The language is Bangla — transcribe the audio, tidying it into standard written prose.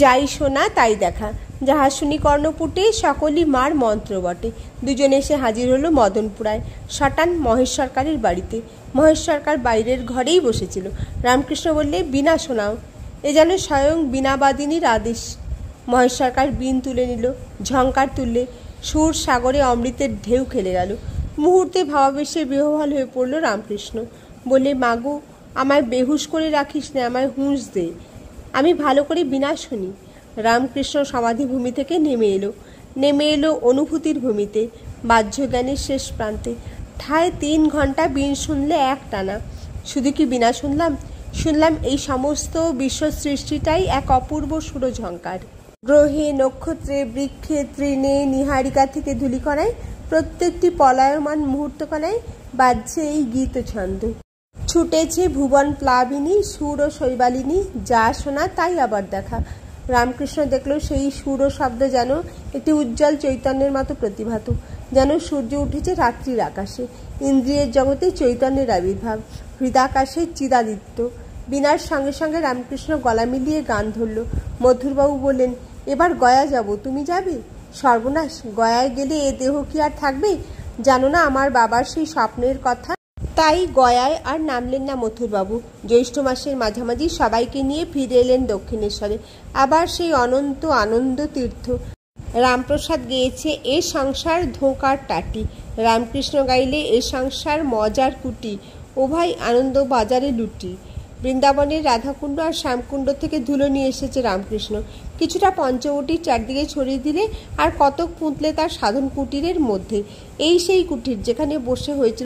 যাই শোনা তাই দেখা, যাহা শুনি কর্ণপুটে সকলই মার মন্ত্র বটে। দুজনে এসে হাজির হলো মদনপুরায় শটান মহেশ সরকারের বাড়িতে। মহেশ সরকার বাইরের ঘরেই বসেছিল। রামকৃষ্ণ বললে, বীণা শোনাও। এ যেন স্বয়ং বীণাবাদিনীর আদেশ। মহেশ সরকার বীণ তুলে নিল, ঝঙ্কার তুললে, সুর সাগরে অমৃতের ঢেউ খেলে গেল। মুহূর্তে ভাবাবেশে বিহ্বল হয়ে পড়ল রামকৃষ্ণ। বলে, মাগো, আমায় বেহুশ করে রাখিস না, আমায় হুঁশ দে, আমি ভালো করে বীণা শুনি। রামকৃষ্ণ সমাধিভূমি থেকে নেমে এলো অনুভূতির ভূমিতে, বাহ্য জ্ঞানের শেষ প্রান্তে। ঠায় 3 ঘন্টা বীণ শুনলে এক টানা। শুধু কি বীণা শুনলাম এই সমস্ত বিশ্ব সৃষ্টিটাই এক অপূর্ব সুরঝঙ্কার। গ্রহে, নক্ষত্রে, বৃক্ষে, তৃণে, নীহারিকা থেকে ধূলিকণায়, প্রত্যেকটি পলায়মান মুহূর্তকণায় বাজছে এই গীত ছন্দ। ছুটেছে ভুবন প্লাবিনী সুর ও শৈবালিনী, যা শোনা তাই আবার দেখা। রামকৃষ্ণ দেখল সেই সুর ও শব্দ যেন একটি উজ্জ্বল চৈতন্যের মতো প্রতিভাত, যেন সূর্য উঠেছে রাত্রির আকাশে। ইন্দ্রিয়ের জগতে চৈতন্যের আবির্ভাব, হৃদাকাশে চিদাদিত্য। বীণার সঙ্গে সঙ্গে রামকৃষ্ণ গলা মিলিয়ে গান ধরল। মধুরবাবু বললেন, এবার গয়া যাব, তুমি যাবে? সর্বনাশ, গয়ায় গেলে এ দেহ কি আর থাকবে? জানো না আমার বাবার সেই স্বপ্নের কথা? তাই গয়ায় আর নামলেন না মথুরবাবু। জ্যৈষ্ঠ মাসের মাঝামাঝি সবাইকে নিয়ে ফিরে এলেন দক্ষিণেশ্বরে। আবার সেই অনন্ত আনন্দ তীর্থ। রামপ্রসাদ গেয়েছে এ সংসার ধোঁকার টাটি, রামকৃষ্ণ গাইলে এ সংসার মজার কুটি, ও ভাই আনন্দ বাজারে লুটি। বৃন্দাবনের রাধাকুণ্ড আর শ্যামকুণ্ড থেকে ধুলো নিয়ে এসেছে রামকৃষ্ণ। কিছুটা পঞ্চবটির চারদিকে ছড়িয়ে দিলে আর কতক পুঁতলে তার সাধন কুটিরের মধ্যে। এই সেই কুটির যেখানে বসে হয়েছিল